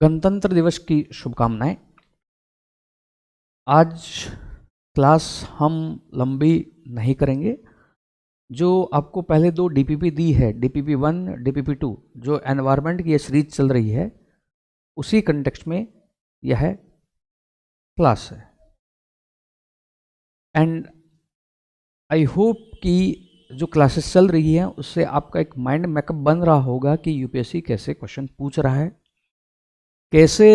गणतंत्र दिवस की शुभकामनाएं। आज क्लास हम लंबी नहीं करेंगे। जो आपको पहले दो डीपीपी दी है, डीपीपी 1, डीपीपी 2, जो एनवायरनमेंट की ये सीरीज चल रही है, उसी कंटेक्स्ट में यह क्लास है। एंड आई होप कि जो क्लासेस चल रही हैं उससे आपका एक माइंड मेकअप बन रहा होगा कि यूपीएससी कैसे क्वेश्चन पूछ रहा है, कैसे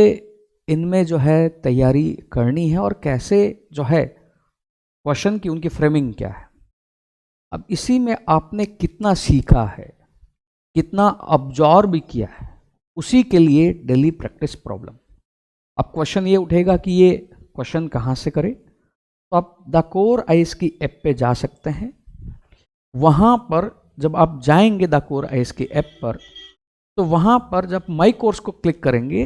इनमें जो है तैयारी करनी है और कैसे जो है क्वेश्चन की उनकी फ्रेमिंग क्या है। अब इसी में आपने कितना सीखा है, कितना ऑब्जॉर्व किया है, उसी के लिए डेली प्रैक्टिस प्रॉब्लम। अब क्वेश्चन ये उठेगा कि ये क्वेश्चन कहाँ से करें, तो आप द कोर आईएएस की ऐप पे जा सकते हैं। वहाँ पर जब आप जाएंगे द कोर आईएएस की ऐप पर, तो वहाँ पर जब माई कोर्स को क्लिक करेंगे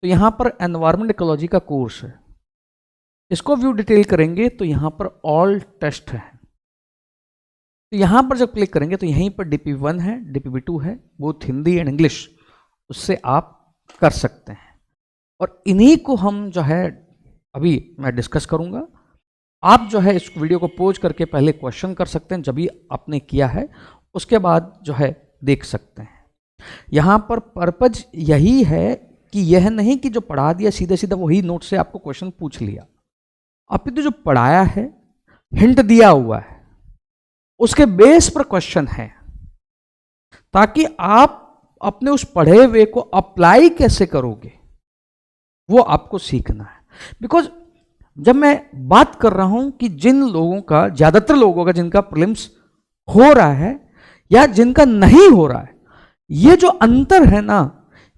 तो यहाँ पर एनवायरमेंट इकोलॉजी का कोर्स है। इसको व्यू डिटेल करेंगे तो यहाँ पर ऑल टेस्ट है। तो यहाँ पर जब क्लिक करेंगे तो यहीं पर डीपीपी 1 है, डीपीपी 2 है, बोथ हिंदी एंड इंग्लिश, उससे आप कर सकते हैं। और इन्हीं को हम जो है अभी मैं डिस्कस करूँगा। आप जो है इस वीडियो को पॉज करके पहले क्वेश्चन कर सकते हैं, जब भी आपने किया है उसके बाद जो है देख सकते हैं। यहाँ पर पर्पज यही है कि यह नहीं कि जो पढ़ा दिया सीधे सीधा वही नोट से आपको क्वेश्चन पूछ लिया। आपने तो जो पढ़ाया है, हिंट दिया हुआ है, उसके बेस पर क्वेश्चन है, ताकि आप अपने उस पढ़े हुए को अप्लाई कैसे करोगे वो आपको सीखना है। बिकॉज जब मैं बात कर रहा हूं कि जिन लोगों का, ज्यादातर लोगों का जिनका प्रीलिम्स हो रहा है या जिनका नहीं हो रहा है, ये जो अंतर है ना,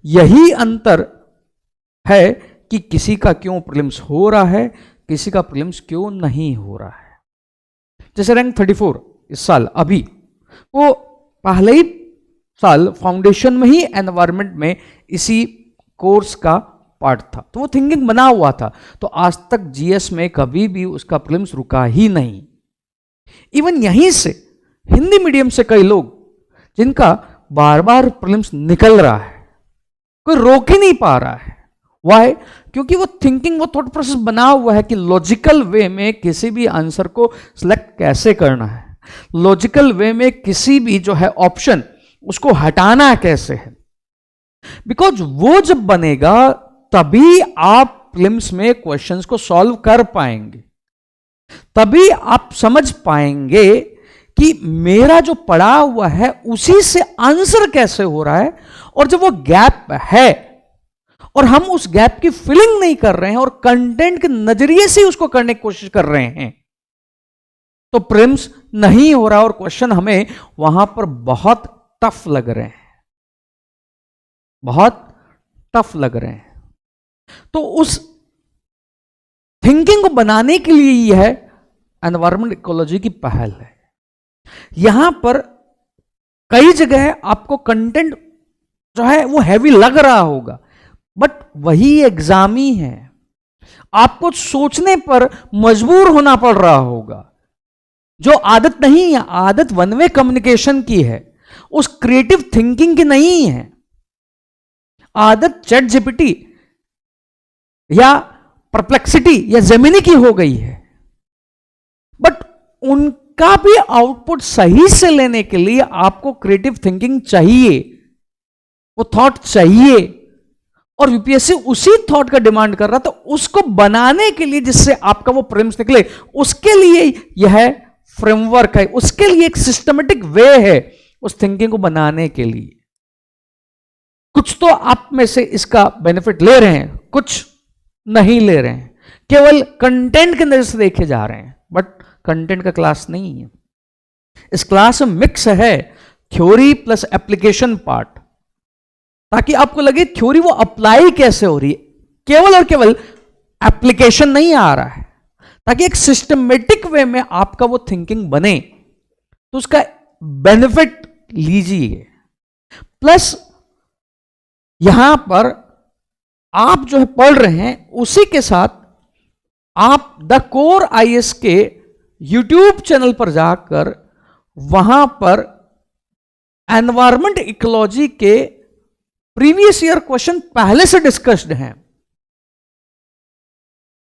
यही अंतर है कि किसी का क्यों प्रीलिम्स हो रहा है, किसी का प्रीलिम्स क्यों नहीं हो रहा है। जैसे रैंक 34 इस साल, अभी वो पहले ही साल फाउंडेशन में ही एनवायरनमेंट में इसी कोर्स का पार्ट था, तो वो थिंकिंग बना हुआ था। तो आज तक जीएस में कभी भी उसका प्रीलिम्स रुका ही नहीं। इवन यहीं से हिंदी मीडियम से कई लोग जिनका बार बार प्रीलिम्स निकल रहा है, कोई रोक ही नहीं पा रहा है। वाई? क्योंकि वो थिंकिंग, वो थॉट प्रोसेस बना हुआ है कि लॉजिकल वे में किसी भी आंसर को सिलेक्ट कैसे करना है, लॉजिकल वे में किसी भी जो है ऑप्शन उसको हटाना कैसे है। बिकॉज वो जब बनेगा तभी आप प्रीलिम्स में क्वेश्चंस को सॉल्व कर पाएंगे, तभी आप समझ पाएंगे कि मेरा जो पढ़ा हुआ है उसी से आंसर कैसे हो रहा है। और जब वो गैप है और हम उस गैप की फिलिंग नहीं कर रहे हैं और कंटेंट के नजरिए से उसको करने की कोशिश कर रहे हैं, तो प्रीलिम्स नहीं हो रहा और क्वेश्चन हमें वहां पर बहुत टफ लग रहे हैं, बहुत टफ लग रहे हैं। तो उस थिंकिंग को बनाने के लिए यह एनवायरमेंट इकोलॉजी की पहल है। यहां पर कई जगह आपको कंटेंट जो है वो हैवी लग रहा होगा, बट वही एग्जाम ही है। आपको सोचने पर मजबूर होना पड़ रहा होगा। जो आदत नहीं है, आदत वन वे कम्युनिकेशन की है, उस क्रिएटिव थिंकिंग की नहीं है। आदत चैट जीपीटी या परप्लेक्सिटी या जेमिनी की हो गई है। बट उनका भी आउटपुट सही से लेने के लिए आपको क्रिएटिव थिंकिंग चाहिए, वो थॉट चाहिए, और यूपीएससी उसी थॉट का डिमांड कर रहा था। उसको बनाने के लिए, जिससे आपका वो प्रीलिम्स निकले, उसके लिए यह फ्रेमवर्क है, उसके लिए एक सिस्टमेटिक वे है उस थिंकिंग को बनाने के लिए। कुछ तो आप में से इसका बेनिफिट ले रहे हैं, कुछ नहीं ले रहे हैं, केवल कंटेंट के नजर से देखे जा रहे हैं, बट कंटेंट का क्लास नहीं है। इस क्लास में मिक्स है थ्योरी प्लस एप्लीकेशन पार्ट, ताकि आपको लगे थ्योरी वो अप्लाई कैसे हो रही है, केवल और केवल एप्लीकेशन नहीं आ रहा है, ताकि एक सिस्टमेटिक वे में आपका वो थिंकिंग बने, तो उसका बेनिफिट लीजिए। प्लस यहां पर आप जो है पढ़ रहे हैं, उसी के साथ आप द कोर आईएएस के यूट्यूब चैनल पर जाकर वहां पर एनवायरमेंट इकोलॉजी के प्रीवियस ईयर क्वेश्चन पहले से डिस्कस्ड हैं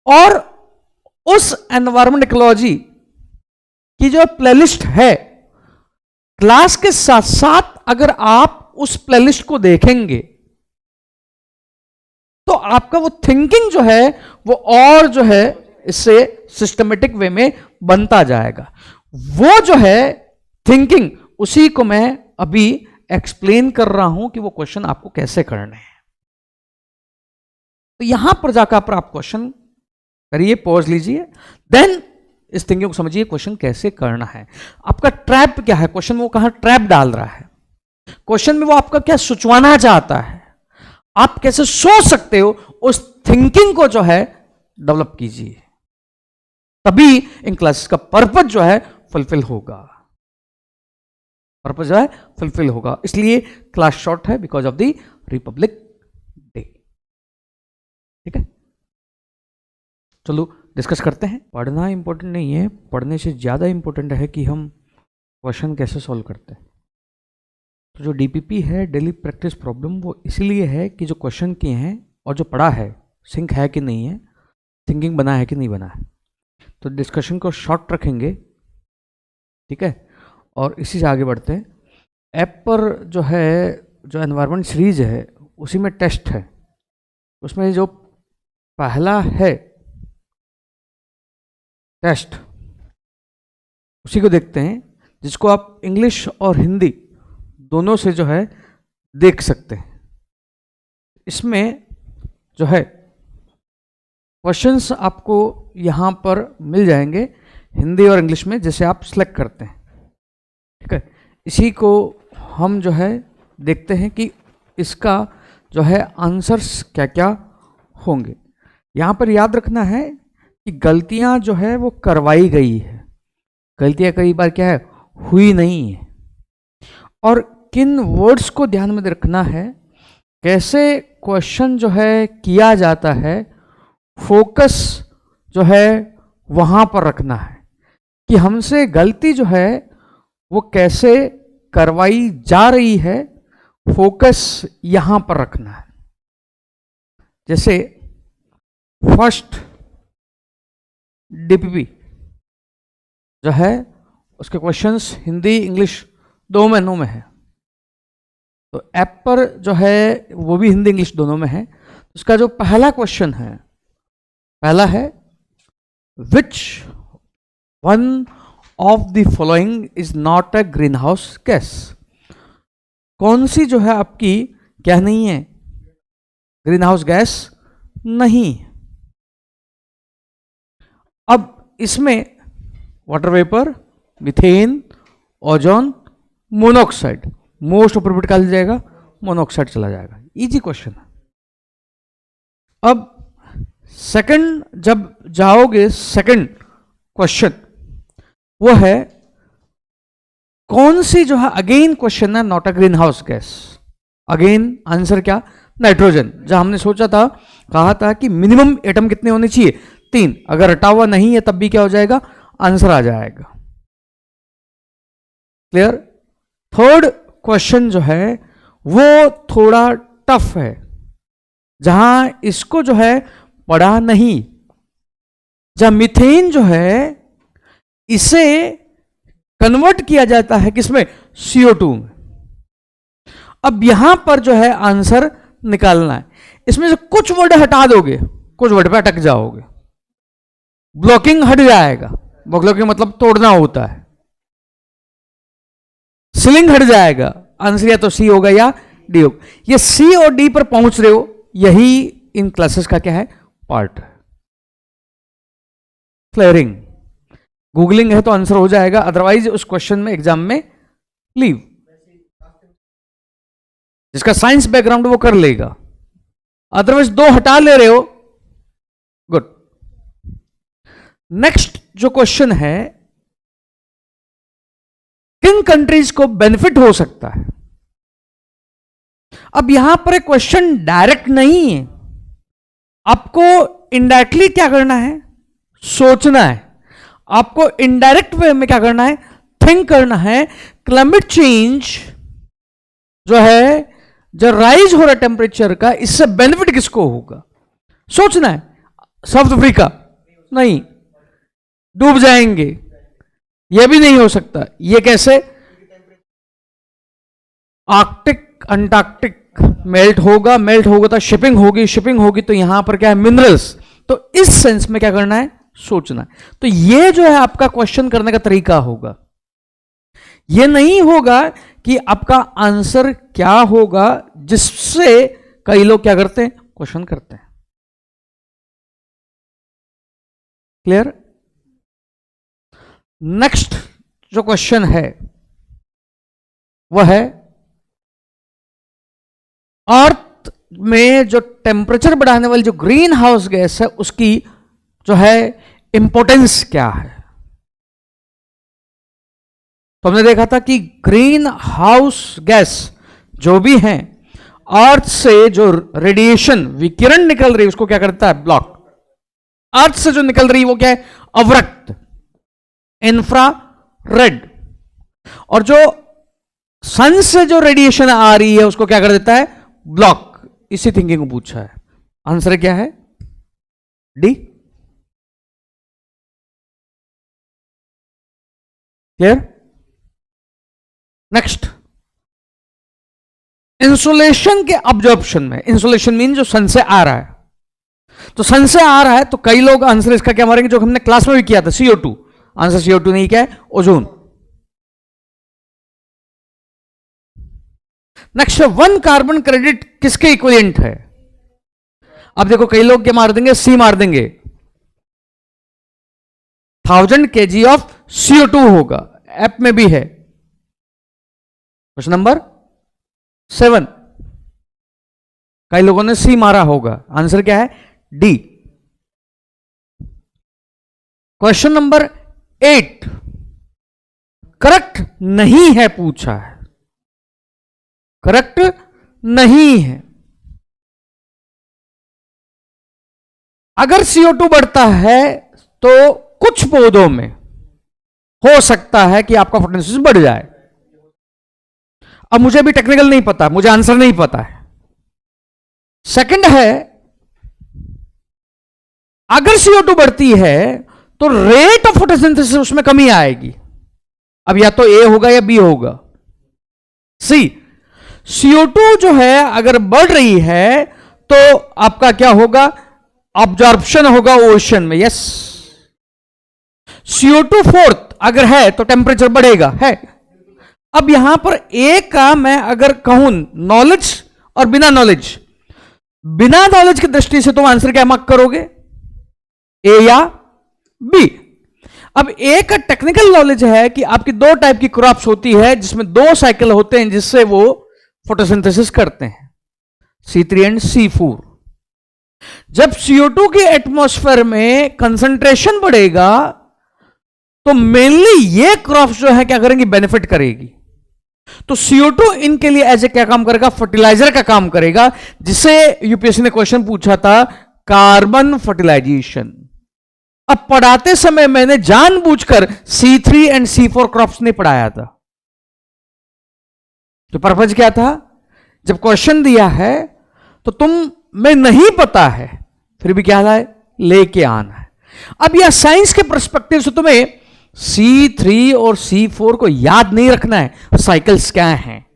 और उस एनवायरमेंट इकोलॉजी की जो प्लेलिस्ट है, क्लास के साथ साथ अगर आप उस प्लेलिस्ट को देखेंगे तो आपका वो थिंकिंग जो है वो और जो है इससे सिस्टमेटिक वे में बनता जाएगा। वो जो है थिंकिंग, उसी को मैं अभी एक्सप्लेन कर रहा हूं कि वो क्वेश्चन आपको कैसे करने हैं। तो यहां पर जाकर आप क्वेश्चन करिए, पॉज लीजिए, देन इस थिंकिंग को समझिए क्वेश्चन कैसे करना है। आपका ट्रैप क्या है, क्वेश्चन में वो कहां ट्रैप डाल रहा है, क्वेश्चन में वो आपका क्या सोचवाना चाहता है, आप कैसे सोच सकते हो, उस थिंकिंग को जो है डेवलप कीजिए, तभी इन क्लासेस का पर्पस जो है फुलफिल होगा, पर्पस जो है फुलफिल होगा। इसलिए क्लास शॉर्ट है because of the Republic day. ठीक है, चलो डिस्कस करते हैं। पढ़ना इंपॉर्टेंट नहीं है, पढ़ने से ज़्यादा इंपॉर्टेंट है कि हम क्वेश्चन कैसे सॉल्व करते हैं। तो जो डीपीपी है, डेली प्रैक्टिस प्रॉब्लम, वो इसलिए है कि जो क्वेश्चन किए हैं और जो पढ़ा है सिंक है कि नहीं है, थिंकिंग बना है कि नहीं बना है। तो डिस्कशन को शॉर्ट रखेंगे, ठीक है, और इसी से आगे बढ़ते हैं। ऐप पर जो है, जो एनवायरनमेंट सीरीज है उसी में टेस्ट है, उसमें जो पहला है टेस्ट, उसी को देखते हैं, जिसको आप इंग्लिश और हिंदी दोनों से जो है देख सकते हैं। इसमें जो है क्वेश्चंस आपको यहाँ पर मिल जाएंगे हिंदी और इंग्लिश में, जैसे आप सिलेक्ट करते हैं। ठीक है, इसी को हम जो है देखते हैं कि इसका जो है आंसर्स क्या क्या होंगे। यहाँ पर याद रखना है कि गलतियाँ जो है वो करवाई गई है, गलतियाँ कई बार क्या है हुई नहीं है। और किन वर्ड्स को ध्यान में रखना है, कैसे क्वेश्चन जो है किया जाता है, फोकस जो है वहाँ पर रखना है कि हमसे गलती जो है वो कैसे करवाई जा रही है, फोकस यहाँ पर रखना है। जैसे फर्स्ट डीपीपी जो है उसके क्वेश्चंस हिंदी इंग्लिश दोनों में है। तो ऐप पर जो है वो भी हिंदी इंग्लिश दोनों में है। उसका जो पहला क्वेश्चन है, पहला है which one of the following is not a green house gas. कौन सी जो है आपकी क्या नहीं है, ग्रीन हाउस गैस नहीं। अब इसमें water vapour, methane, ozone, monoxide, most appropriate क्या चल जाएगा, मोनोऑक्साइड चला जाएगा। इजी क्वेश्चन है। अब सेकंड जब जाओगे, सेकंड क्वेश्चन वो है कौन सी जो है, अगेन क्वेश्चन है not a green house gas, again answer क्या, नाइट्रोजन। जहां हमने सोचा था, कहा था कि मिनिमम एटम कितने होने चाहिए, 3, अगर हटा हुआ नहीं है तब भी क्या हो जाएगा, आंसर आ जाएगा। क्लियर। थर्ड क्वेश्चन जो है वो थोड़ा टफ है, जहां इसको जो है पढ़ा नहीं। जहां मीथेन जो है इसे कन्वर्ट किया जाता है किसमें, CO2 में। अब यहां पर जो है आंसर निकालना है। इसमें से कुछ वर्ड हटा दोगे, कुछ वर्ड पे अटक जाओगे, ब्लॉकिंग हट जाएगा। ब्लॉकिंग मतलब तोड़ना होता है। सीलिंग हट जाएगा, आंसर या तो सी होगा या डी होगा। ये सी और डी पर पहुंच रहे हो, यही इन क्लासेस का क्या है, पार्ट है। क्लियरिंग, गूगलिंग है तो आंसर हो जाएगा, अदरवाइज उस क्वेश्चन में एग्जाम में लीव। जिसका साइंस बैकग्राउंड वो कर लेगा, अदरवाइज 2 हटा ले रहे हो, गुड। नेक्स्ट जो क्वेश्चन है, किन कंट्रीज को बेनिफिट हो सकता है। अब यहां पर एक क्वेश्चन डायरेक्ट नहीं है, आपको इनडायरेक्टली क्या करना है, सोचना है। आपको इनडायरेक्ट वे में क्या करना है, थिंक करना है। क्लाइमेट चेंज जो है जो राइज हो रहा है टेम्परेचर का, इससे बेनिफिट किसको होगा? सोचना है। साउथ अफ्रीका नहीं, डूब जाएंगे। यह भी नहीं हो सकता। यह कैसे? आर्कटिक अंटार्कटिक मेल्ट होगा तो शिपिंग होगी तो यहां पर क्या है? मिनरल्स। तो इस सेंस में क्या करना है? सोचना है। तो यह जो है आपका क्वेश्चन करने का तरीका होगा। यह नहीं होगा कि आपका आंसर क्या होगा, जिससे कई लोग क्या करते हैं? क्वेश्चन करते हैं। क्लियर? नेक्स्ट जो क्वेश्चन है वह है अर्थ में जो टेम्परेचर बढ़ाने वाली जो ग्रीन हाउस गैस है उसकी जो है इंपॉर्टेंस क्या है। तो हमने देखा था कि ग्रीन हाउस गैस जो भी है, अर्थ से जो रेडिएशन विकिरण निकल रही है उसको क्या करता है? ब्लॉक। अर्थ से जो निकल रही है वो क्या है? अवरक्त, इंफ्रारेड। और जो सन से जो रेडिएशन आ रही है उसको क्या कर देता है? ब्लॉक। इसी थिंकिंग को पूछा है। आंसर क्या है? डी। क्लियर? नेक्स्ट, इंसुलेशन के ऑब्जॉर्प्शन में, इंसुलेशन मीन जो सन से आ रहा है, तो सन से आ रहा है तो कई लोग आंसर इसका क्या मारेंगे जो हमने क्लास में भी किया था? CO2। आंसर CO2 नहीं, क्या है? ओजोन। नेक्स्ट, 1 कार्बन क्रेडिट किसके इक्विवेलेंट है? अब देखो कई लोग क्या मार देंगे? सी मार देंगे। 1000 kg ऑफ CO2 होगा। ऐप में भी है। Question number 7। कई लोगों ने सी मारा होगा। आंसर क्या है? डी। क्वेश्चन नंबर 8 करेक्ट नहीं है पूछा है। करेक्ट नहीं है। अगर CO2 बढ़ता है तो कुछ पौधों में हो सकता है कि आपका फोटोसिंथेसिस बढ़ जाए। अब मुझे भी टेक्निकल नहीं पता, मुझे आंसर नहीं पता है। सेकंड है, अगर CO2 बढ़ती है तो रेट ऑफ फोटोसिंथेसिस उसमें कमी आएगी। अब या तो ए होगा या बी होगा। सी, CO2 जो है अगर बढ़ रही है तो आपका क्या होगा? ऑब्जॉर्प्शन होगा ओशन में। यस, CO2 फोर्थ अगर है तो टेम्परेचर बढ़ेगा, है। अब यहां पर ए का मैं अगर कहूं नॉलेज और बिना नॉलेज की दृष्टि से तुम आंसर क्या मार्क करोगे? ए या बी? अब ए का टेक्निकल नॉलेज है कि आपकी 2 टाइप की क्रॉप्स होती है जिसमें 2 साइकिल होते हैं जिससे वो फोटोसिंथेसिस करते हैं, C3 एंड C4। जब CO2 के एटमॉस्फेयर में कंसंट्रेशन बढ़ेगा तो मेनली ये क्रॉप्स जो है क्या करेंगी? बेनिफिट करेगी। तो CO2 इनके लिए एज ए क्या काम करेगा? फर्टिलाइजर का काम करेगा, जिसे यूपीएससी ने क्वेश्चन पूछा था कार्बन फर्टिलाइजेशन। अब पढ़ाते समय मैंने जानबूझकर C3 एंड C4 क्रॉप्स नहीं पढ़ाया था। तो पर्पज क्या था? जब क्वेश्चन दिया है तो तुम में नहीं पता है, फिर भी क्या है? लेके आना है। अब यह साइंस के पर्सपेक्टिव से तुम्हें C3 और C4 को याद नहीं रखना है साइकिल्स क्या हैं।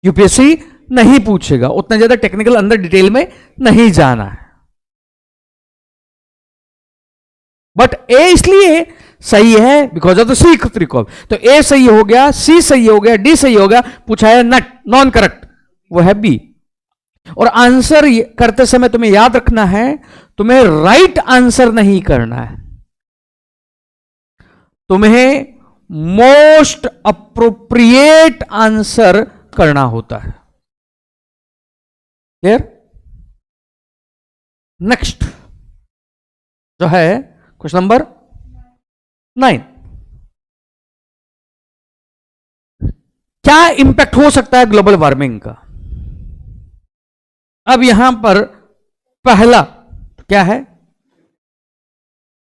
यूपीएससी नहीं पूछेगा, उतना ज्यादा टेक्निकल अंदर डिटेल में नहीं जाना है। बट ए इसलिए सही है because of the C3 crop. तो ए सही हो गया, सी सही हो गया, डी सही हो गया। पूछा है नट नॉन करेक्ट, वो है बी। और आंसर करते समय तुम्हें याद रखना है, तुम्हें राइट आंसर नहीं करना है, तुम्हें मोस्ट अप्रोप्रिएट आंसर करना होता है। क्लियर? नेक्स्ट जो है क्वेश्चन नंबर 9। क्या इंपैक्ट हो सकता है ग्लोबल वार्मिंग का? अब यहां पर पहला क्या है?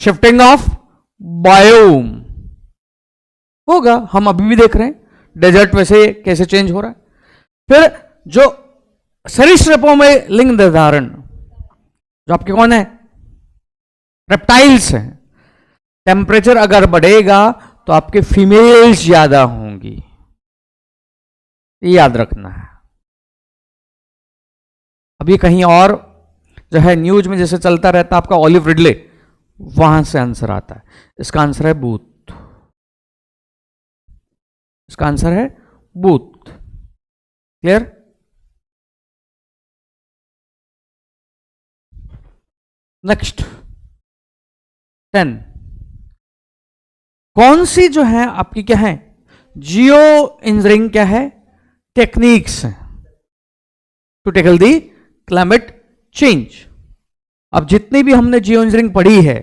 शिफ्टिंग ऑफ बायोम होगा। हम अभी भी देख रहे हैं डेजर्ट वैसे कैसे चेंज हो रहा है। फिर जो सरीसृपों में लिंग निर्धारण, जो आपके कौन है, रेप्टाइल्स हैं, टेम्परेचर अगर बढ़ेगा तो आपके फीमेल्स ज्यादा होंगी, ये याद रखना है। अभी कहीं और जो है न्यूज में जैसे चलता रहता आपका ऑलिव रिडले, वहां से आंसर आता है। इसका आंसर है बूथ, इसका आंसर है बूथ। क्लियर? नेक्स्ट 10, कौन सी जो है आपकी क्या है जियो इंजीनियरिंग क्या है techniques to tackle the climate change. अब जितनी भी हमने जियो इंजीनियरिंग पढ़ी है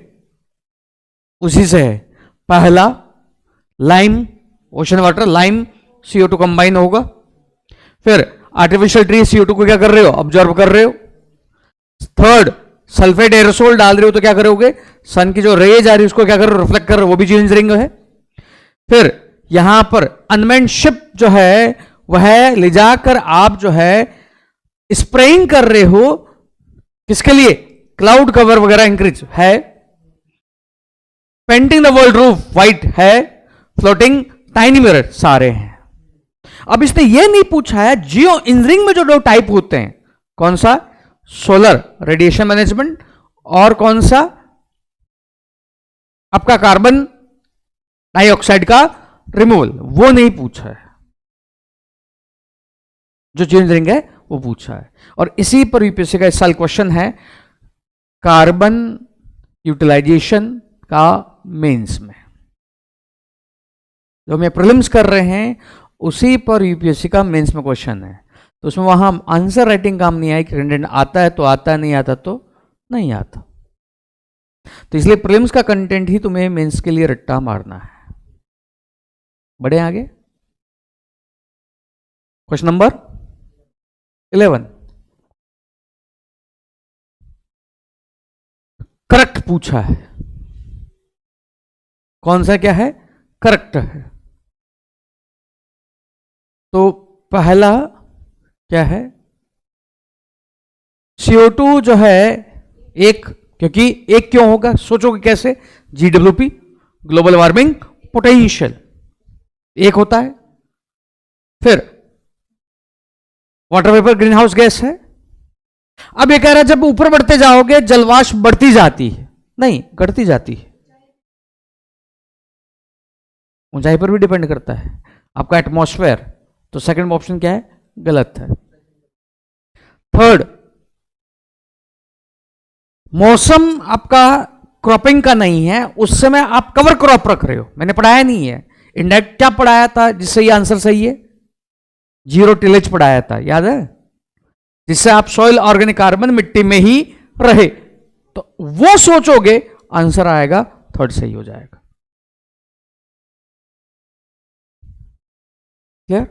उसी से है। पहला lime, ocean water, lime CO2 combine होगा, फिर आर्टिफिशियल ट्री CO2 को क्या कर रहे हो, ऑब्जर्व कर रहे हो। थर्ड, सल्फेट एरोसोल डाल रहे हो तो क्या करोगे, सन की जो रेज आ रही है उसको क्या कर रहे हो, रिफ्लेक्ट कर रहे हो, वो भी जियो इंजीनियरिंग है। फिर यहां पर अनमेन्ड शिप जो है वह ले जाकर आप जो है स्प्रेइंग कर रहे हो, किसके लिए, क्लाउड कवर वगैरह इंक्रीज है। Painting the world roof white है, फ्लोटिंग टाइनी मिरर सारे हैं। अब इसने ये नहीं पूछा है जियो इंजीनियरिंग में जो दो टाइप होते हैं, कौन सा, सोलर रेडिएशन मैनेजमेंट, और कौन सा आपका कार्बन डाइऑक्साइड का रिमूवल, वो नहीं पूछा है। जो जियो इंजीनियरिंग है वो पूछा है। और इसी पर यूपीएससी का इस साल क्वेश्चन है कार्बन यूटिलाइजेशन का मेंस में, जो हम प्रीलिम्स कर रहे हैं उसी पर यूपीएससी का मेंस में क्वेश्चन है। तो उसमें वहां आंसर राइटिंग काम नहीं आया कि कंटेंट आता है तो आता, नहीं आता तो नहीं आता। तो इसलिए प्रीलिम्स का कंटेंट ही तुम्हें मेंस के लिए रट्टा मारना है। बढ़े आगे, क्वेश्चन नंबर 11, करेक्ट पूछा है। कौन सा क्या है, करेक्ट है। तो पहला क्या है, CO2 जो है एक, क्योंकि एक क्यों होगा, सोचोगे कैसे, GWP ग्लोबल वार्मिंग पोटेंशियल एक होता है। फिर water vapour green house gas है। अब ये कह रहा है जब ऊपर बढ़ते जाओगे जलवाष्प बढ़ती जाती है, नहीं घटती जाती है, ऊंचाई पर भी डिपेंड करता है आपका एटमॉस्फेयर। तो सेकंड ऑप्शन क्या है, गलत है। थर्ड, मौसम आपका क्रॉपिंग का नहीं है, उस समय आप कवर क्रॉप रख रहे हो, मैंने पढ़ाया नहीं है। इंडेक्स क्या पढ़ाया था जिससे ये आंसर सही है, जीरो टिलेज पढ़ाया था, याद है, जिससे आप सॉइल ऑर्गेनिक कार्बन मिट्टी में ही रहे। तो वो सोचोगे आंसर आएगा, थर्ड सही हो जाएगा। क्लियर?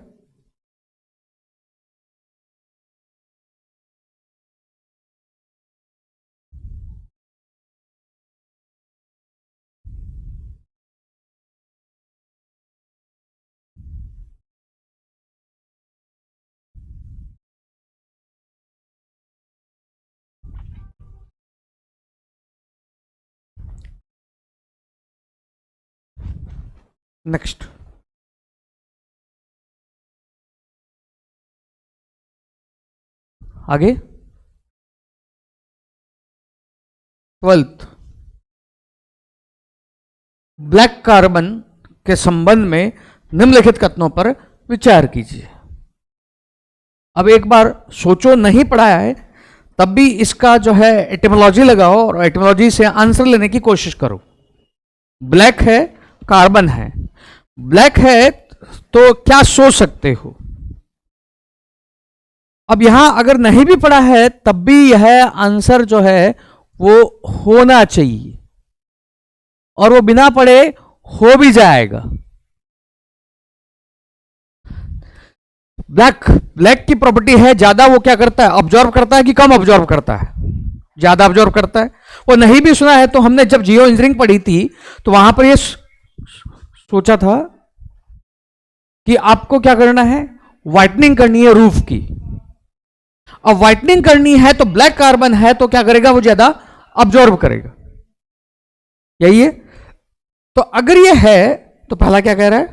नेक्स्ट, आगे 12th, ब्लैक कार्बन के संबंध में निम्नलिखित कथनों पर विचार कीजिए। अब एक बार सोचो, नहीं पढ़ाया है तब भी इसका जो है एटिमोलॉजी लगाओ और एटिमोलॉजी से आंसर लेने की कोशिश करो। ब्लैक है, कार्बन है, ब्लैक है तो क्या सोच सकते हो। अब यहां अगर नहीं भी पढ़ा है तब भी यह आंसर जो है वो होना चाहिए, और वो बिना पढ़े हो भी जाएगा। ब्लैक की प्रॉपर्टी है ज्यादा, वो क्या करता है, ऑब्जॉर्व करता है कि कम ऑब्जॉर्व करता है, ज्यादा ऑब्जॉर्व करता है। वो नहीं भी सुना है तो हमने जब जियो इंजीनियरिंग पढ़ी थी तो वहां पर ये सोचा था कि आपको क्या करना है, व्हाइटनिंग करनी है रूफ की, अब व्हाइटनिंग करनी है तो ब्लैक कार्बन है तो क्या करेगा, वो ज्यादा अब्जॉर्ब करेगा, यही है। तो अगर ये है तो पहला क्या कह रहा है,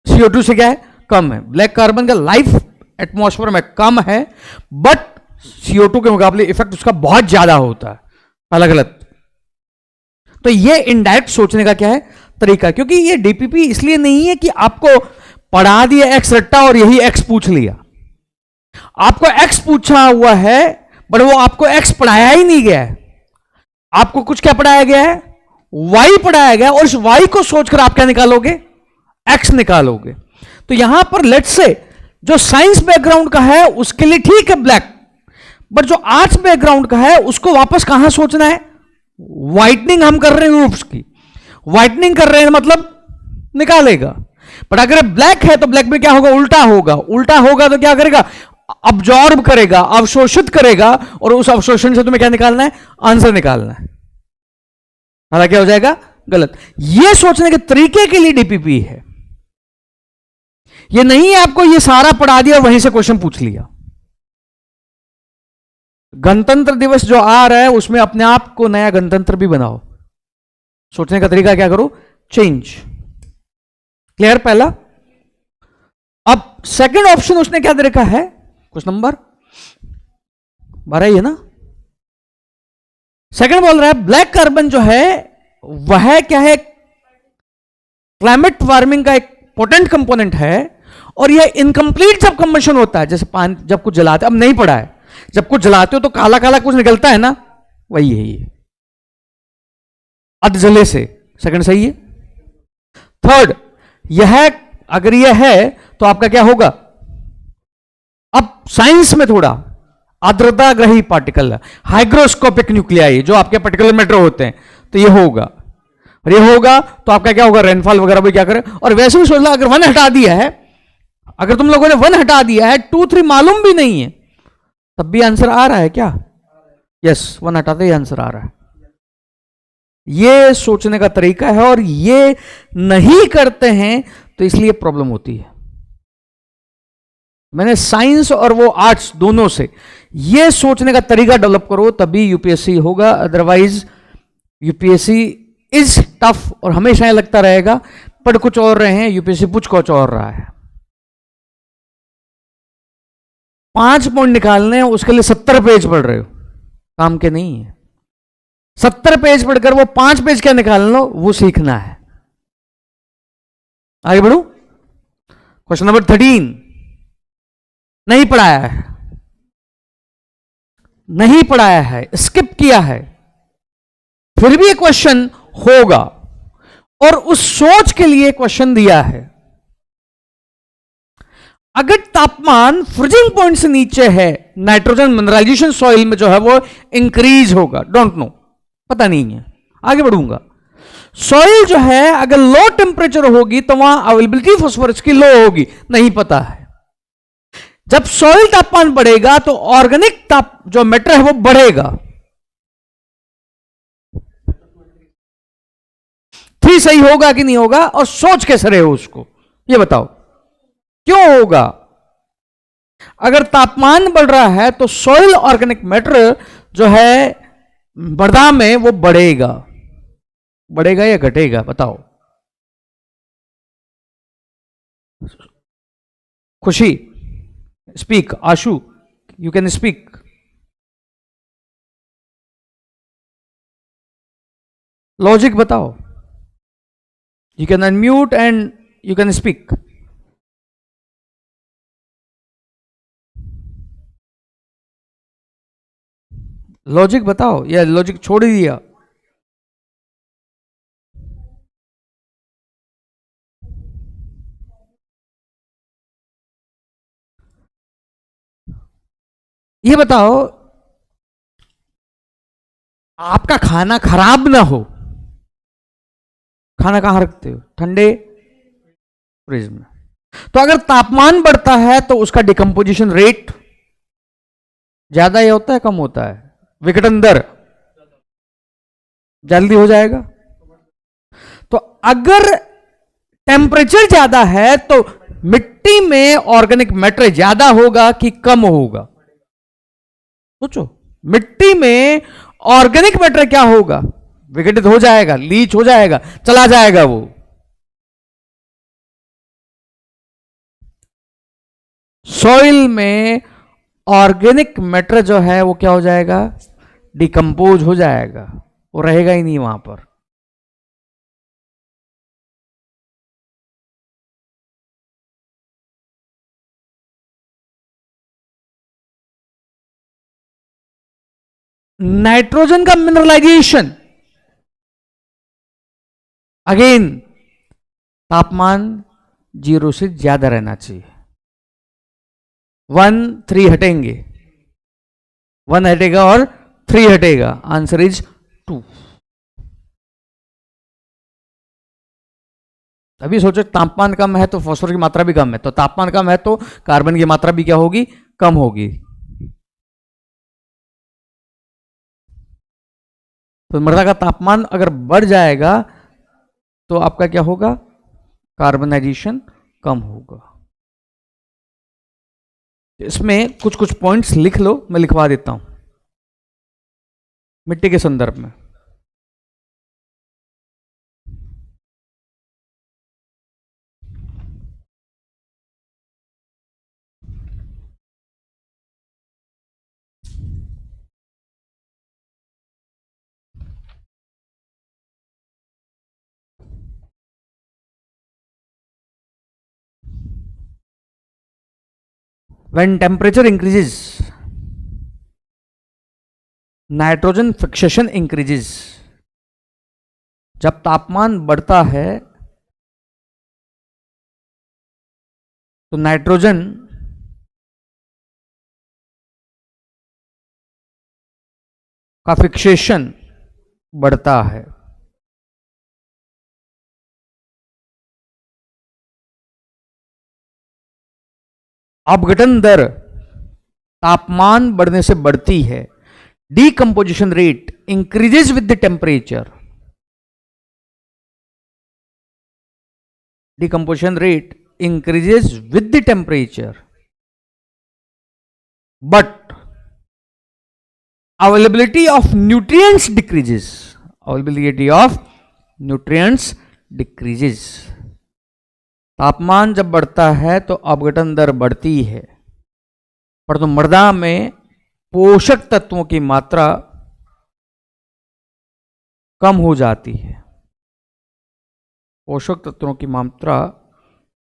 CO2 से क्या है, कम है। ब्लैक कार्बन का लाइफ एटमॉस्फेयर में कम है, बट CO2 के मुकाबले इफेक्ट उसका बहुत ज्यादा होता है। अलग अलग, तो ये इनडायरेक्ट सोचने का क्या है, तरीका। क्योंकि ये डीपीपी इसलिए नहीं है कि आपको पढ़ा दिया एक्स रट्टा और यही एक्स पूछ लिया। आपको एक्स पूछा हुआ है बट वो आपको एक्स पढ़ाया ही नहीं गया है। आपको कुछ क्या पढ़ाया गया है, वाई पढ़ाया गया, और उस वाई को सोचकर आप क्या निकालोगे, एक्स निकालोगे। तो यहां पर लेट्स से जो साइंस बैकग्राउंड का है उसके लिए ठीक है ब्लैक, बट जो आर्ट्स बैकग्राउंड का है उसको वापस कहां सोचना है, व्हाइटनिंग हम कर रहे हैं ग्रुप्स की, व्हाइटनिंग कर रहे हैं मतलब निकालेगा। बट अगर ब्लैक है तो ब्लैक में क्या होगा, उल्टा होगा। उल्टा होगा तो क्या करेगा, अब्जॉर्ब करेगा, अवशोषित करेगा, और उस अवशोषण से तुम्हें क्या निकालना है, आंसर निकालना है। हालांकि क्या हो जाएगा, गलत। यह सोचने के तरीके के लिए डीपीपी है, यह नहीं है आपको ये सारा पढ़ा दिया और वहीं से क्वेश्चन पूछ लिया। गणतंत्र दिवस जो आ रहा है उसमें अपने आप को नया गणतंत्र भी बनाओ, सोचने का तरीका क्या करो, चेंज। क्लियर पहला। अब सेकंड ऑप्शन उसने क्या दे रखा है, कुछ नंबर 12 ही है ना। सेकंड बोल रहा है ब्लैक कार्बन जो है वह क्या है, क्लाइमेट वार्मिंग का एक पोटेंट कंपोनेंट है, और यह इनकम्प्लीट जब कंबशन होता है, जैसे पानी जब कुछ जलाते, अब नहीं पड़ा है, जब कुछ जलाते हो तो काला काला कुछ निकलता है ना, वही है ये अधजले से। सेकंड सही है। थर्ड, यह अगर यह है तो आपका क्या होगा, अब साइंस में थोड़ा आर्द्रता ग्रही पार्टिकल, हाइग्रोस्कोपिक न्यूक्लियाई जो आपके पर्टिकुलर मैटर होते हैं, तो यह होगा, और यह होगा तो आपका क्या होगा, रेनफॉल वगैरह भी क्या करे। और वैसे भी सोच लो, अगर 1 हटा दिया है, अगर तुम लोगों ने 1 हटा दिया है, 2 3 मालूम भी नहीं है, तब भी आंसर आ रहा है क्या, यस 1 हटाते ही आंसर आ रहा है। ये सोचने का तरीका है, और ये नहीं करते हैं तो इसलिए प्रॉब्लम होती है। मैंने साइंस और वो आर्ट्स दोनों से ये सोचने का तरीका डेवलप करो तभी यूपीएससी होगा, अदरवाइज यूपीएससी इज टफ, और हमेशा ये लगता रहेगा पढ़ कुछ और रहे हैं, यूपीएससी पूछ कुछ और रहा है। 5 पॉइंट निकालने हैं, उसके लिए 70 पेज पढ़ रहे हो, काम के नहीं है। 70 पेज पढ़कर वो 5 पेज क्या निकाल लो, वो सीखना है। आगे बढ़ू। क्वेश्चन नंबर 13, नहीं पढ़ाया है, नहीं पढ़ाया है, स्किप किया है, फिर भी एक क्वेश्चन होगा, और उस सोच के लिए क्वेश्चन दिया है। अगर तापमान फ्रीजिंग पॉइंट से नीचे है, नाइट्रोजन मिनरलाइजेशन सॉइल में जो है वो इंक्रीज होगा, डोंट नो, पता नहीं है, आगे बढ़ूंगा। सॉइल जो है अगर लो टेम्परेचर होगी तो वहां अवेलेबिलिटी फास्फोरस की लो होगी, नहीं पता है। जब सॉइल तापमान बढ़ेगा तो ऑर्गेनिक ताप जो मैटर है वो बढ़ेगा। 3 सही होगा कि नहीं होगा, और सोच कैसे रहे हो उसको, ये बताओ क्यों होगा। अगर तापमान बढ़ रहा है तो सॉइल ऑर्गेनिक मैटर जो है मृदा में वो बढ़ेगा, बढ़ेगा या घटेगा, बताओ। Khushi speak, Ashu you can speak. Logic बताओ, you can unmute and you can speak. Logic बताओ, या लॉजिक छोड़ दिया। ये बताओ, आपका खाना खराब ना हो, खाना कहां रखते हो, ठंडे फ्रिज में। तो अगर तापमान बढ़ता है तो उसका डिकम्पोजिशन रेट ज्यादा ही होता है, कम होता है, विघटन दर जल्दी हो जाएगा। तो अगर टेम्परेचर ज्यादा है तो मिट्टी में ऑर्गेनिक मैटर ज्यादा होगा कि कम होगा? सोचो, मिट्टी में ऑर्गेनिक मैटर क्या होगा? विघटित हो जाएगा, लीच हो जाएगा, चला जाएगा वो। सॉइल में ऑर्गेनिक मैटर जो है वो क्या हो जाएगा? डिकम्पोज हो जाएगा, वो रहेगा ही नहीं वहां पर। नाइट्रोजन का मिनरलाइजेशन, अगेन तापमान 0 से ज्यादा रहना चाहिए। 1 3 हटेंगे, 1 हटेगा और 3 हटेगा, आंसर इज 2। अभी सोचो तापमान कम है तो फास्फोरस की मात्रा भी कम है, तो तापमान कम है तो कार्बन की मात्रा भी क्या होगी? कम होगी। तो मृदा का तापमान अगर बढ़ जाएगा तो आपका क्या होगा? कार्बनाइजेशन कम होगा। इसमें कुछ कुछ पॉइंट्स लिख लो, मैं लिखवा देता हूं मिट्टी के संदर्भ में। When temperature increases, nitrogen fixation increases. जब तापमान बढ़ता है तो नाइट्रोजन का फिक्सेशन बढ़ता है। अपघटन दर तापमान बढ़ने से बढ़ती है। Decomposition rate increases with the temperature. Decomposition rate increases with the temperature, but availability of nutrients decreases. Availability of nutrients decreases. तापमान जब बढ़ता है तो अपघटन दर बढ़ती है, पर तो मृदा में पोषक तत्वों की मात्रा कम हो जाती है। पोषक तत्वों की मात्रा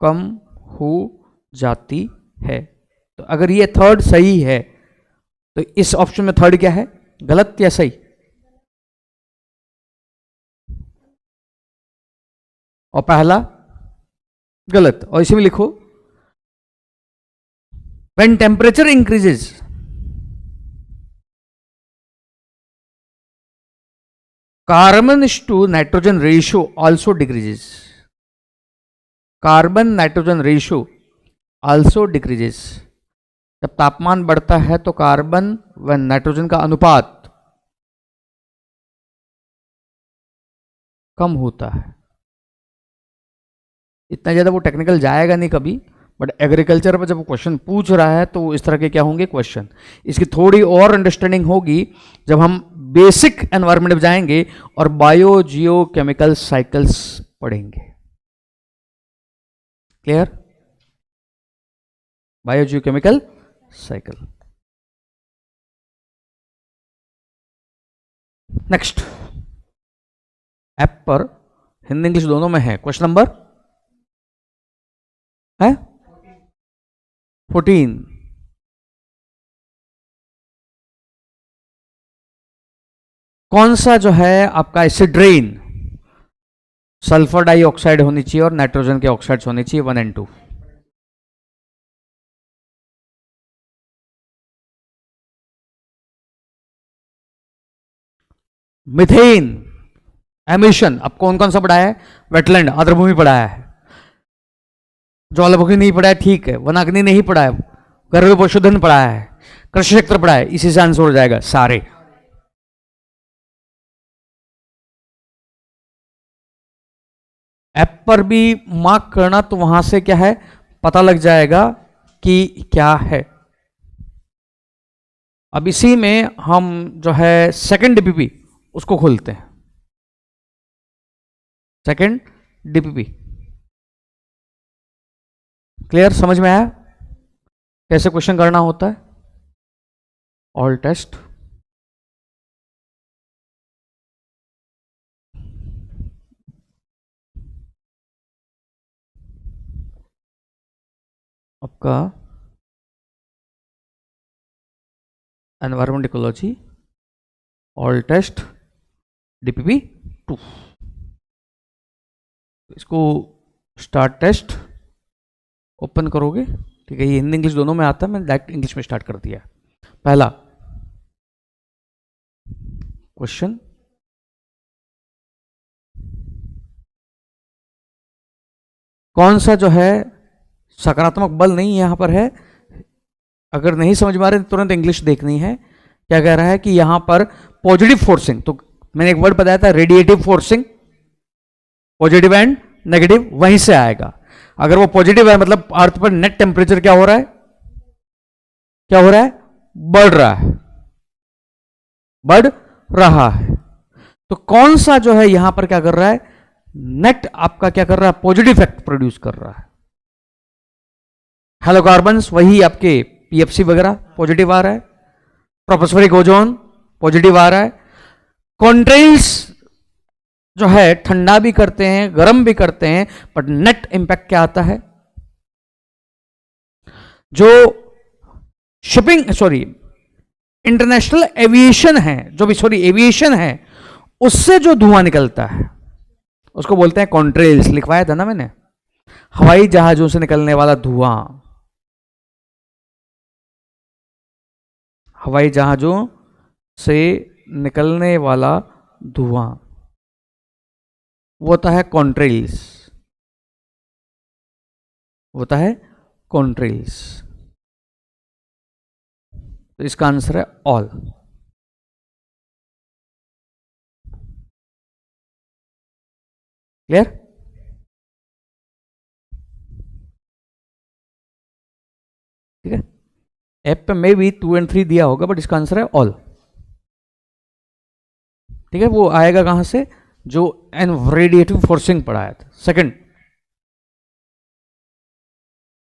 कम हो जाती है। तो अगर ये थर्ड सही है तो इस ऑप्शन में थर्ड क्या है? गलत या सही? और पहला गलत। और इसी में लिखो when temperature increases, carbon to nitrogen ratio also decreases. Carbon nitrogen ratio also decreases. जब तापमान बढ़ता है तो कार्बन व नाइट्रोजन का अनुपात कम होता है। इतना ज़्यादा वो टेक्निकल जाएगा नहीं कभी, बट एग्रीकल्चर पर जब क्वेश्चन पूछ रहा है तो इस तरह के क्या होंगे क्वेश्चन। इसकी थोड़ी और अंडरस्टैंडिंग होगी जब हम बेसिक एनवायरनमेंट में जाएंगे और बायो जियो केमिकल साइकिल्स पढ़ेंगे। क्लियर? बायो जियो केमिकल साइकिल। नेक्स्ट, ऐप पर हिंदी इंग्लिश दोनों में है। क्वेश्चन नंबर है 14। कौन सा जो है आपका एसिड्रेन सल्फर डाइऑक्साइड होनी चाहिए और नाइट्रोजन के ऑक्साइड्स होनी चाहिए 1 और 2। मिथेन एमिशन अब कौन कौन सा पढ़ाया है? वेटलैंड आर्द्रभूमि पढ़ाया है, ज्वालामुखी नहीं पढ़ाया, ठीक है, वनाग्नि नहीं पढ़ाया, गर्भ पशुधन पढ़ाया है, कृषि क्षेत्र पढ़ाया है। इसी से आंसर हो जाएगा सारे। ऐप पर भी मार्क करना तो वहां से क्या है पता लग जाएगा कि क्या है। अब इसी में हम जो है सेकंड डीपीपी उसको खोलते हैं। सेकंड डीपीपी क्लियर, समझ में आया कैसे क्वेश्चन करना होता है? ऑल टेस्ट, आपका environment ecology, all test, DPP 2। इसको स्टार्ट टेस्ट ओपन करोगे, ठीक है, ये हिंदी इंग्लिश दोनों में आता है, मैंने डायरेक्ट इंग्लिश में स्टार्ट कर दिया। पहला क्वेश्चन, कौन सा जो है सकारात्मक बल नहीं यहां पर है, अगर नहीं समझ में आ रहे तुरंत इंग्लिश देखनी है। क्या कह रहा है कि यहां पर पॉजिटिव फोर्सिंग, तो मैंने एक वर्ड बताया था radiative forcing, positive and negative, वहीं से आएगा। अगर वो पॉजिटिव है मतलब अर्थ पर नेट टेम्परेचर क्या हो रहा है, क्या हो रहा है, बढ़ रहा है, बढ़ रहा है। तो कौन सा जो है यहां पर क्या कर रहा है, नेट आपका क्या कर रहा है, पॉजिटिव इफेक्ट प्रोड्यूस कर रहा है। हेलोकार्बन्स वही आपके पीएफसी वगैरह पॉजिटिव आ रहा है, ट्रोपोस्फेरिक ओजोन पॉजिटिव आ रहा है। कॉन्ट्रेल्स जो है ठंडा भी करते हैं गर्म भी करते हैं, बट नेट इंपैक्ट क्या आता है, जो शिपिंग सॉरी इंटरनेशनल एविएशन है, जो भी सॉरी एविएशन है, उससे जो धुआं निकलता है उसको बोलते हैं कॉन्ट्रेल्स। लिखवाया था ना मैंने, हवाई जहाजों से निकलने वाला धुआं, हवाई जहाजों से निकलने वाला धुआं वो होता है कॉन्ट्रेल्स, होता है कॉन्ट्रेल्स। तो इसका आंसर है ऑल। क्लियर? ठीक है, ऐप पे मे भी 2 और 3 दिया होगा, बट इसका आंसर है ऑल। ठीक है, वो आएगा कहां से, जो एन रेडिएटिव फोर्सिंग पढ़ाया था। सेकंड,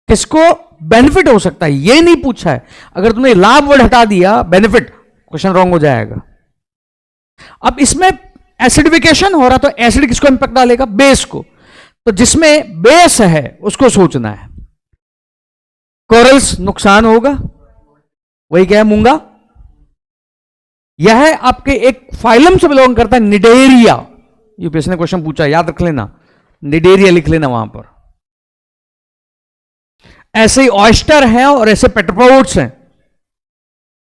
किसको बेनिफिट हो सकता है ये नहीं पूछा है। अगर तुमने लाभ वर्ड हटा दिया, बेनिफिट, क्वेश्चन रॉन्ग हो जाएगा। अब इसमें एसिडिफिकेशन हो रहा, तो एसिड किसको इंपैक्ट डालेगा, बेस को। तो जिसमें बेस है उसको सोचना है। कोरल्स नुकसान होगा, वही क्या है, मूंगा। यह आपके एक फाइलम से बिलोंग करता है, निडेरिया। यूपीएससी ने क्वेश्चन पूछा, याद रख लेना, निडेरिया लिख लेना वहां पर। ऐसे ही ऑयस्टर हैं और ऐसे पेट्रोपोड्स हैं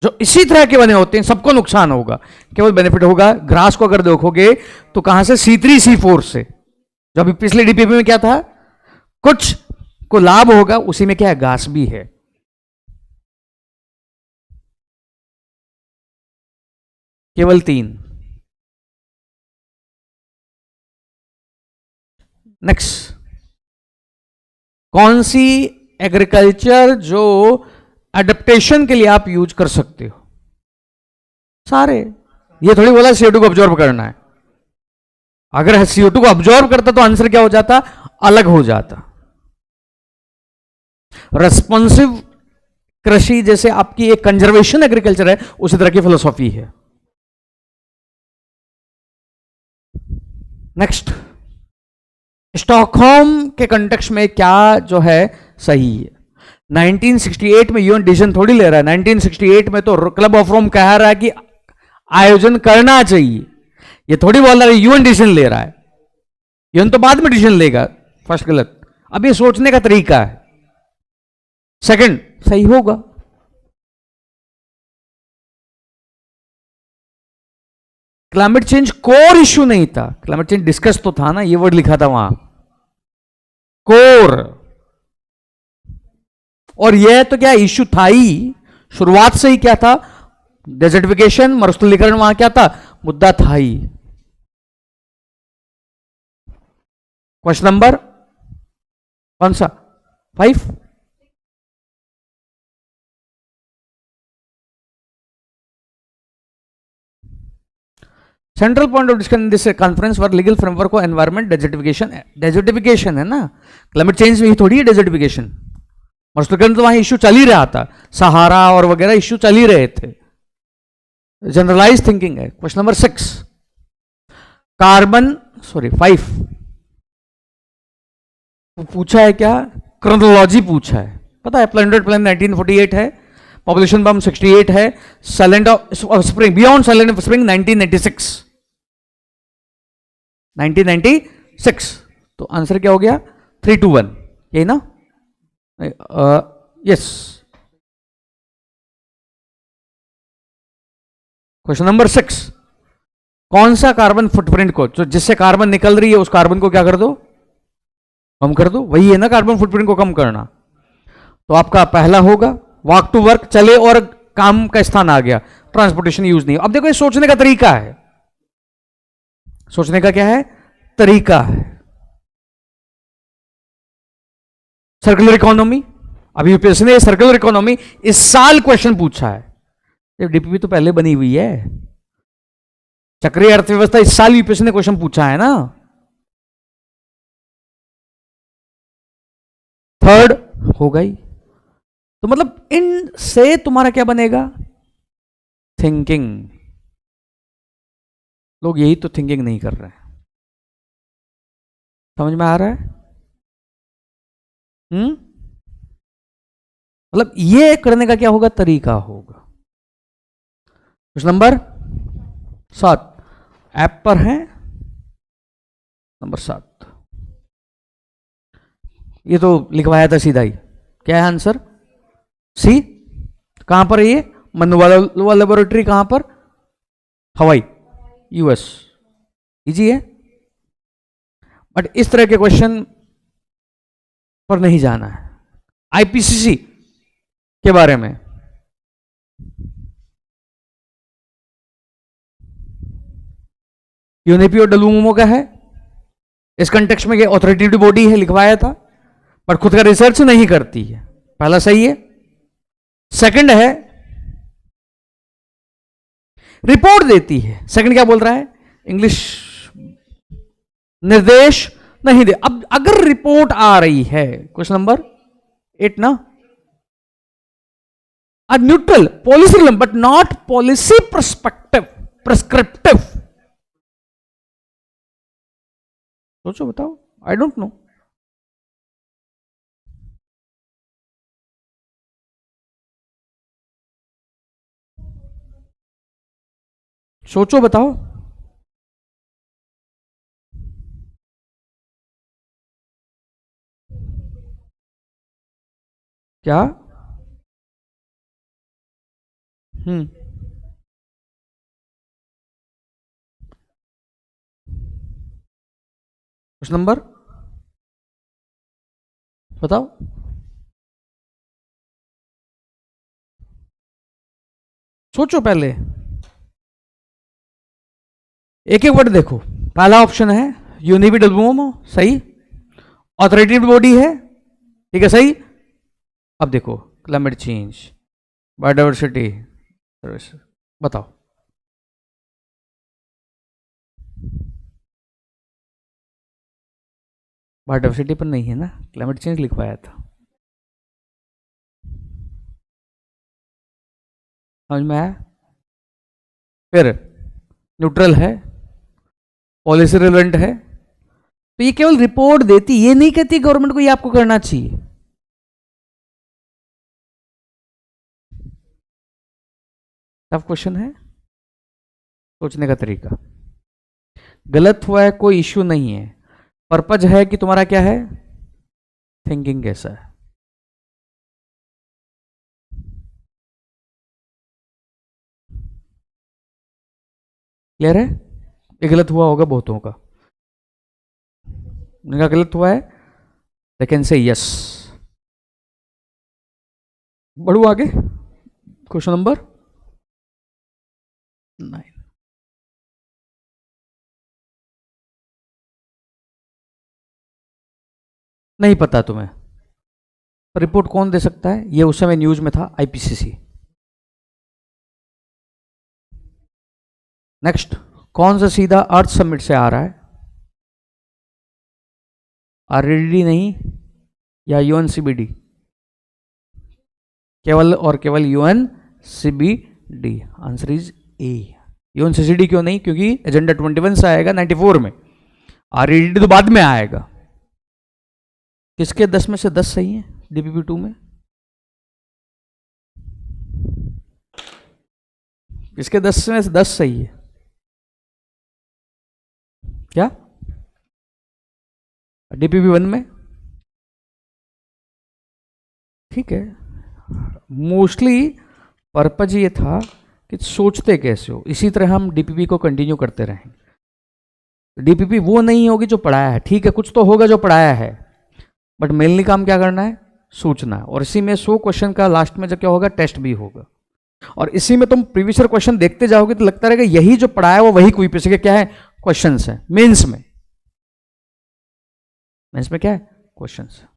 जो इसी तरह के बने होते हैं, सबको नुकसान होगा, केवल बेनिफिट होगा। ग्रास को अगर देखोगे तो कहां से, C3 C4 से। जो अभी पिछले डीपीपी में क्या था, कुछ को लाभ होगा, उसी में क्या है, घास भी है। केवल 3। नेक्स्ट, कौन सी एग्रीकल्चर जो एडेप्टेशन के लिए आप यूज कर सकते हो, सारे। ये थोड़ी बोला CO2 को ऑब्जॉर्व करना है। अगर CO2 को ऑब्जॉर्व करता तो आंसर क्या हो जाता, अलग हो जाता। रेस्पॉन्सिव कृषि जैसे आपकी एक कंजर्वेशन एग्रीकल्चर है, उसी तरह की फिलोसॉफी है। नेक्स्ट, स्टॉकहोम के कंटेक्स्ट में क्या जो है सही है। 1968 में यूएन डिसीजन थोड़ी ले रहा है, 1968 में तो क्लब ऑफ रोम कह रहा है कि आयोजन करना चाहिए। ये थोड़ी बोल रहा है यूएन डिसीजन ले रहा है, यूएन तो बाद में डिसीजन लेगा। फर्स्ट गलत, अब ये सोचने का तरीका है। सेकंड सही होगा। क्लाइमेट चेंज कोर इश्यू नहीं था, क्लाइमेट चेंज डिस्कस तो था ना, ये वर्ड लिखा था वहां, कोर। और यह तो क्या इश्यू था ही, शुरुआत से ही क्या था, डेजर्टिफिकेशन, मरुस्थलीकरण, वहां क्या था, मुद्दा था ही। क्वेश्चन नंबर कौन सा, 5। Central point of discussion this conference were legal framework और एनवायरमेंट डेजर्टिफिकेशन है ना, क्लाइमेट चेंज में ही थोड़ी है डेजर्टिफिकेशन। मर्सलगंज तो वहां इश्यू चल ही रहा था, सहारा और वगैरह इश्यू चल ही रहे थे। जनरलाइज थिंकिंग है। क्वेश्चन नंबर 6, कार्बन 5 पूछा है क्या, क्रोनोलॉजी पूछा है, पता है प्लैनेट प्लान 1948 है, पॉपुलेशन बम 68 है, silent of spring beyond silent of spring 1996। तो आंसर क्या हो गया, 3 to 1, यही ना? यस। क्वेश्चन नंबर 6, कौन सा कार्बन फुटप्रिंट को, जो जिससे कार्बन निकल रही है उस कार्बन को क्या कर दो, कम कर दो, वही है ना कार्बन फुटप्रिंट को कम करना। तो आपका पहला होगा वॉक टू वर्क, चले और काम का स्थान आ गया, ट्रांसपोर्टेशन यूज नहीं। अब देखो ये सोचने का तरीका है, सोचने का क्या है, तरीका है। सर्कुलर इकोनॉमी, अभी यूपीएससी ने सर्कुलर इकोनॉमी इस साल क्वेश्चन पूछा है, ये डीपीपी तो पहले बनी हुई है। चक्रीय अर्थव्यवस्था इस साल यूपीएससी ने क्वेश्चन पूछा है ना। थर्ड हो गई, तो मतलब इन से तुम्हारा क्या बनेगा, थिंकिंग। लोग यही तो थिंकिंग नहीं कर रहे हैं, समझ में आ रहा है? मतलब ये करने का क्या होगा, तरीका होगा। क्वेश्चन नंबर 7 ऐप पर है, नंबर 7 ये तो लिखवाया था सीधा ही, क्या है आंसर, सी। कहां पर है ये, मनुवाला लेबोरेटरी, कहां पर, हवाई, यूएस। इजी है, बट इस तरह के क्वेश्चन पर नहीं जाना है। आईपीसीसी के बारे में, यूनेपी और डलूमो का है, इस कंटेक्स्ट में ऑथोरिटेटिव बॉडी है, लिखवाया था, पर खुद का रिसर्च नहीं करती है, पहला सही है। सेकंड है रिपोर्ट देती है, सेकंड क्या बोल रहा है, इंग्लिश निर्देश नहीं दे। अब अगर रिपोर्ट आ रही है, क्वेश्चन नंबर 8 ना, a neutral policy realm but not policy prescriptive। सोचो बताओ, आई डोंट नो। सोचो बताओ, क्या? क्वेश्चन नंबर बताओ, सोचो पहले, एक एक वर्ड देखो। पहला ऑप्शन है यूनिबी डब्ल्यूएमओ, सही। ऑथोरिटेटिव बॉडी है, ठीक है, सही। अब देखो क्लाइमेट चेंज, बायोडाइवर्सिटी, बताओ। बायोडाइवर्सिटी पर नहीं है ना, क्लाइमेट चेंज लिखवाया था, समझ में आया? फिर न्यूट्रल है, पॉलिसी रिलेवेंट है, तो ये केवल रिपोर्ट देती, ये नहीं कहती गवर्नमेंट को ये आपको करना चाहिए। टफ क्वेश्चन है, सोचने का तरीका। गलत हुआ है कोई इश्यू नहीं है, पर्पज है कि तुम्हारा क्या है, थिंकिंग कैसा है। क्लियर है? ये गलत हुआ होगा बहुतों का, उनका गलत हुआ है, दे कैन से यस। बढ़ू आगे, क्वेश्चन नंबर 9। नहीं पता तुम्हें, रिपोर्ट कौन दे सकता है, ये उस समय न्यूज में था, आईपीसीसी। नेक्स्ट कौन सा सीधा अर्थ समिट से आ रहा है? आरडीडी नहीं या यूएनसीबीडी? केवल और केवल UNCBD. Answer is A. UNCCD क्यों नहीं? क्योंकि एजेंडा 21 से आएगा 94 में, आरडीडी तो बाद में आएगा। किसके 10 में से 10 सही है डीपीपी 2 में? किसके 10 में से 10 सही है? क्या डीपीपी 1 में? ठीक है, मोस्टली पर्पज ये था कि सोचते कैसे हो। इसी तरह हम डीपीपी को कंटिन्यू करते रहेंगे। डीपीपी वो नहीं होगी जो पढ़ाया है, ठीक है, कुछ तो होगा जो पढ़ाया है, बट मेनली काम क्या करना है? सोचना है। और इसी में 100 क्वेश्चन का लास्ट में जो क्या होगा? टेस्ट भी होगा। और इसी में तुम प्रीवियस ईयर क्वेश्चन देखते जाओगे तो लगता रहेगा यही जो पढ़ाया है वो वही यूपीएससी के क्या है? क्वेश्चंस है। मेंस में क्या है? क्वेश्चंस।